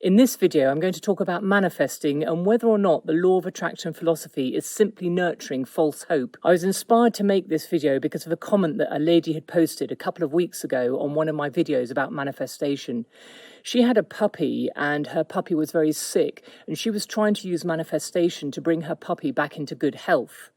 In this video, I'm going to talk about manifesting and whether or not the law of attraction philosophy is simply nurturing false hope. I was inspired to make this video because of a comment that a lady had posted a couple of weeks ago on one of my videos about manifestation. She had a puppy and her puppy was very sick, and she was trying to use manifestation to bring her puppy back into good health.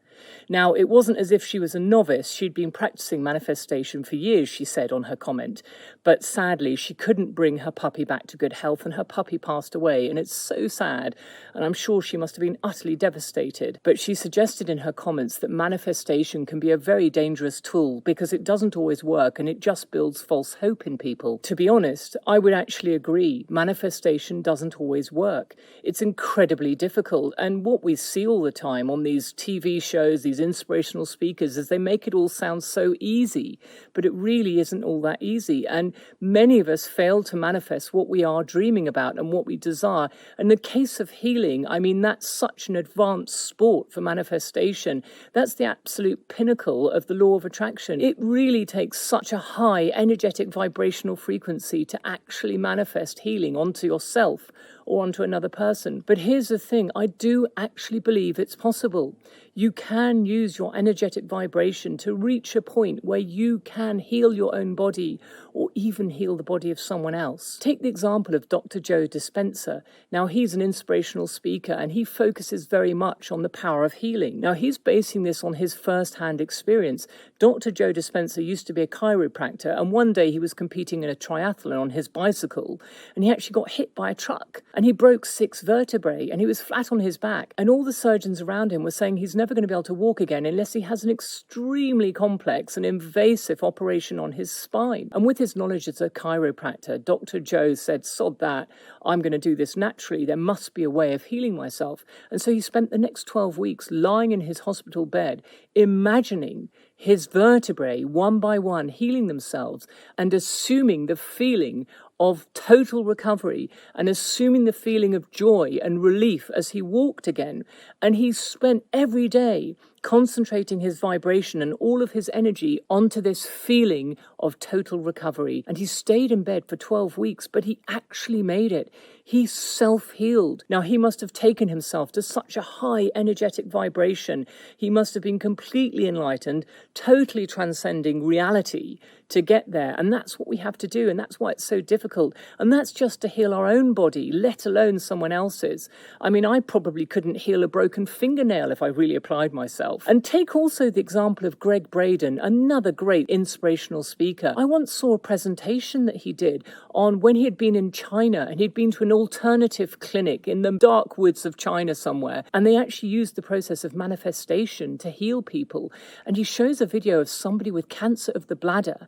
Now, it wasn't as if she was a novice. She'd been practicing manifestation for years, she said on her comment. But sadly, she couldn't bring her puppy back to good health and her puppy passed away. And it's so sad. And I'm sure she must have been utterly devastated. But she suggested in her comments that manifestation can be a very dangerous tool because it doesn't always work and it just builds false hope in people. To be honest, I would actually agree. Manifestation doesn't always work. It's incredibly difficult. And what we see all the time on these TV shows, these inspirational speakers, is they make it all sound so easy, but it really isn't all that easy. And many of us fail to manifest what we are dreaming about and what we desire. In the case of healing, I mean, that's such an advanced sport for manifestation. That's the absolute pinnacle of the law of attraction. It really takes such a high energetic vibrational frequency to actually manifest healing onto yourself or onto another person. But here's the thing, I do actually believe it's possible. You can use your energetic vibration to reach a point where you can heal your own body or even heal the body of someone else. Take the example of Dr. Joe Dispenze. Now, he's an inspirational speaker and he focuses very much on the power of healing. Now, he's basing this on his first-hand experience. Dr. Joe Dispenze used to be a chiropractor, and one day he was competing in a triathlon on his bicycle and he actually got hit by a truck and he broke 6 vertebrae and he was flat on his back, and all the surgeons around him were saying he's never going to be able to walk again unless he has an extremely complex and invasive operation on his spine. And with his knowledge as a chiropractor, Dr. Joe said, sod that, I'm going to do this naturally. There must be a way of healing myself. And so he spent the next 12 weeks lying in his hospital bed, imagining his vertebrae one by one healing themselves and assuming the feeling of total recovery and assuming the feeling of joy and relief as he walked again. And he spent every day concentrating his vibration and all of his energy onto this feeling of total recovery. And he stayed in bed for 12 weeks, but he actually made it. He self-healed. Now, he must have taken himself to such a high energetic vibration. He must have been completely enlightened, totally transcending reality to get there. And that's what we have to do. And that's why it's so difficult. And that's just to heal our own body, let alone someone else's. I mean, I probably couldn't heal a broken fingernail if I really applied myself. And take also the example of Gregg Braden, another great inspirational speaker. I once saw a presentation that he did on when he had been in China and he'd been to an alternative clinic in the dark woods of China somewhere. And they actually used the process of manifestation to heal people. And he shows a video of somebody with cancer of the bladder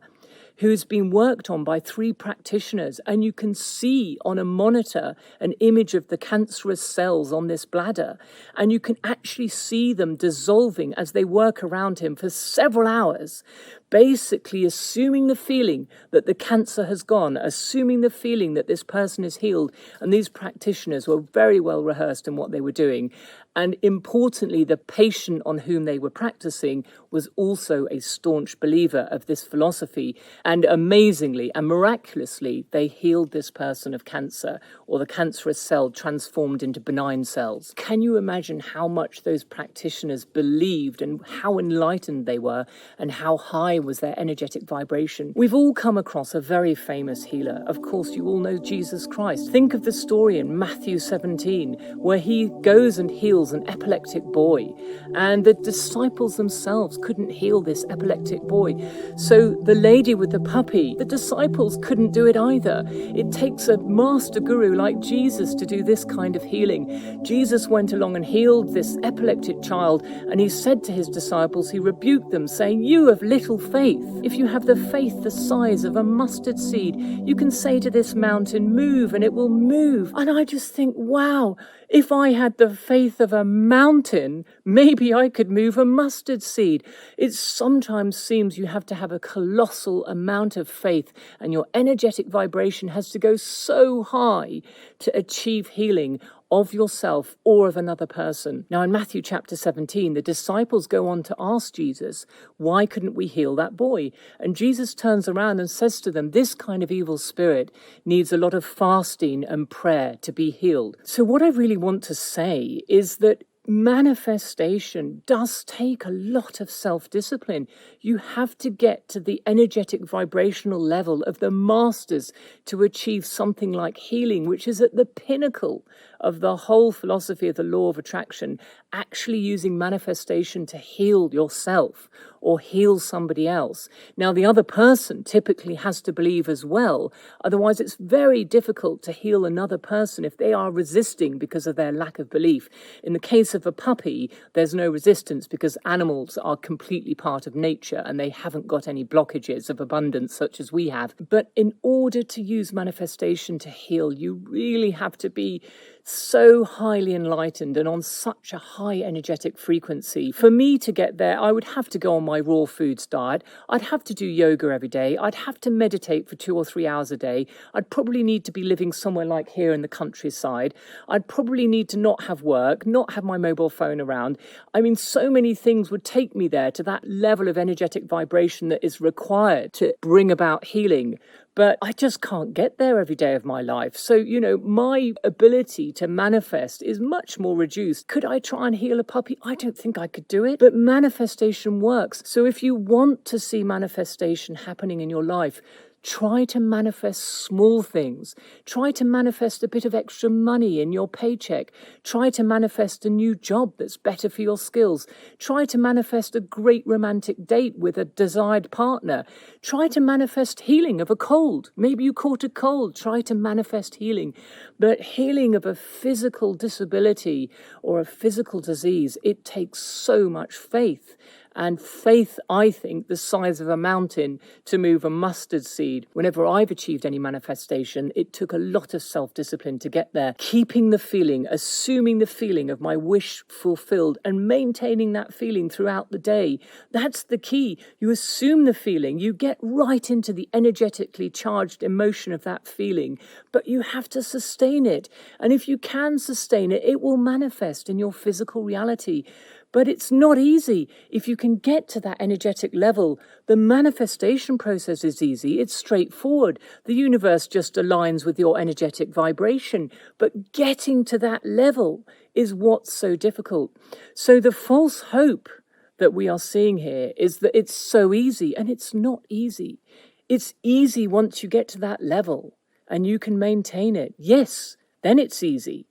who's been worked on by 3 practitioners, and you can see on a monitor an image of the cancerous cells on this bladder, and you can actually see them dissolving as they work around him for several hours, basically assuming the feeling that the cancer has gone, assuming the feeling that this person is healed. And these practitioners were very well rehearsed in what they were doing. And importantly, the patient on whom they were practicing was also a staunch believer of this philosophy. And amazingly and miraculously, they healed this person of cancer, or the cancerous cell transformed into benign cells. Can you imagine how much those practitioners believed and how enlightened they were and how high was their energetic vibration? We've all come across a very famous healer. Of course, you all know Jesus Christ. Think of the story in Matthew 17, where he goes and heals an epileptic boy, and the disciples themselves couldn't heal this epileptic boy. So the lady with the puppy, the disciples couldn't do it either. It takes a master guru like Jesus to do this kind of healing. Jesus went along and healed this epileptic child, and he said to his disciples, he rebuked them, saying, "You have little faith. If you have the faith the size of a mustard seed, you can say to this mountain, move, and it will move." And I just think, wow, if I had the faith of a mountain, maybe I could move a mustard seed. It sometimes seems you have to have a colossal amount of faith, and your energetic vibration has to go so high to achieve healing of yourself or of another person. Now, in Matthew chapter 17, the disciples go on to ask Jesus, why couldn't we heal that boy? And Jesus turns around and says to them, this kind of evil spirit needs a lot of fasting and prayer to be healed. So what I really want to say is that manifestation does take a lot of self-discipline. You have to get to the energetic vibrational level of the masters to achieve something like healing, which is at the pinnacle of the whole philosophy of the law of attraction, actually using manifestation to heal yourself or heal somebody else. Now, the other person typically has to believe as well. Otherwise, it's very difficult to heal another person if they are resisting because of their lack of belief. In the case of a puppy, there's no resistance because animals are completely part of nature and they haven't got any blockages of abundance such as we have. But in order to use manifestation to heal, you really have to be so highly enlightened and on such a high energetic frequency. For me to get there, I would have to go on my raw foods diet. I'd have to do yoga every day. I'd have to meditate for 2 or 3 hours a day. I'd probably need to be living somewhere like here in the countryside. I'd probably need to not have work, not have my mobile phone around. I mean, so many things would take me there to that level of energetic vibration that is required to bring about healing. But I just can't get there every day of my life. So, my ability to manifest is much more reduced. Could I try and heal a puppy? I don't think I could do it. But manifestation works. So if you want to see manifestation happening in your life, try to manifest small things. Try to manifest a bit of extra money in your paycheck. Try to manifest a new job that's better for your skills. Try to manifest a great romantic date with a desired partner. Try to manifest healing of a cold. Maybe you caught a cold. Try to manifest healing. But healing of a physical disability or a physical disease, it takes so much faith. And faith, I think, the size of a mountain to move a mustard seed. Whenever I've achieved any manifestation, it took a lot of self-discipline to get there. Keeping the feeling, assuming the feeling of my wish fulfilled and maintaining that feeling throughout the day. That's the key. You assume the feeling, you get right into the energetically charged emotion of that feeling, but you have to sustain it. And if you can sustain it, it will manifest in your physical reality. But it's not easy. If you can get to that energetic level, the manifestation process is easy. It's straightforward. The universe just aligns with your energetic vibration. But getting to that level is what's so difficult. So the false hope that we are seeing here is that it's so easy, and it's not easy. It's easy once you get to that level and you can maintain it. Yes, then it's easy.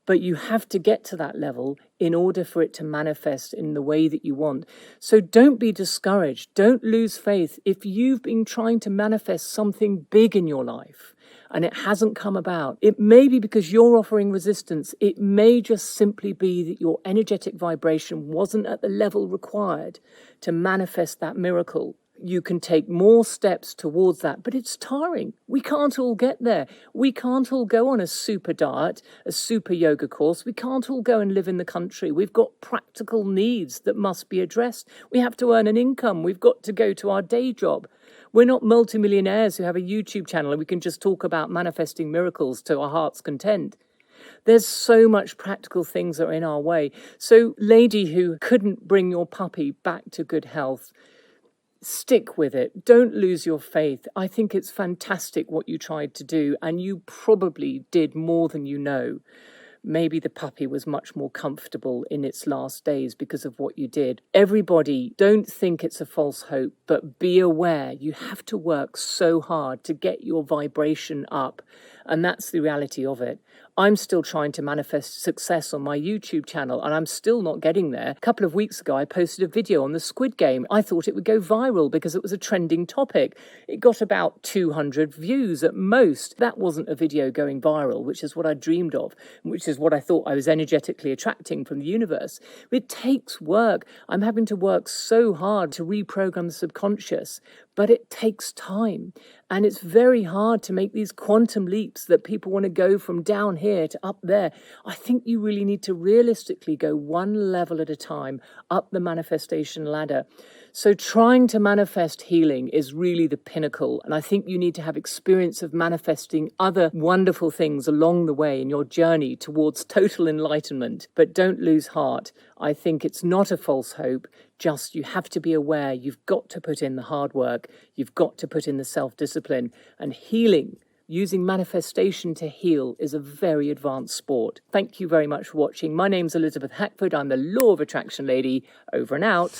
But you have to get to that level in order for it to manifest in the way that you want. So don't be discouraged. Don't lose faith. If you've been trying to manifest something big in your life and it hasn't come about, it may be because you're offering resistance. It may just simply be that your energetic vibration wasn't at the level required to manifest that miracle. You can take more steps towards that, but it's tiring. We can't all get there. We can't all go on a super diet, a super yoga course. We can't all go and live in the country. We've got practical needs that must be addressed. We have to earn an income. We've got to go to our day job. We're not multimillionaires who have a YouTube channel and we can just talk about manifesting miracles to our heart's content. There's so much practical things that are in our way. So, lady who couldn't bring your puppy back to good health, stick with it. Don't lose your faith. I think it's fantastic what you tried to do, and you probably did more than you know. Maybe the puppy was much more comfortable in its last days because of what you did. Everybody, don't think it's a false hope, but be aware you have to work so hard to get your vibration up, and that's the reality of it. I'm still trying to manifest success on my YouTube channel, and I'm still not getting there. A couple of weeks ago, I posted a video on the Squid Game. I thought it would go viral because it was a trending topic. It got about 200 views at most. That wasn't a video going viral, which is what I dreamed of, which is what I thought I was energetically attracting from the universe. It takes work. I'm having to work so hard to reprogram the subconscious, but it takes time. And it's very hard to make these quantum leaps that people want to go from down here to up there. I think you really need to realistically go one level at a time up the manifestation ladder. So trying to manifest healing is really the pinnacle, and I think you need to have experience of manifesting other wonderful things along the way in your journey towards total enlightenment. But don't lose heart. I think it's not a false hope, just you have to be aware you've got to put in the hard work, you've got to put in the self-discipline, and healing, using manifestation to heal, is a very advanced sport. Thank you very much for watching. My name's Elizabeth Hackford. I'm the Law of Attraction Lady. Over and out.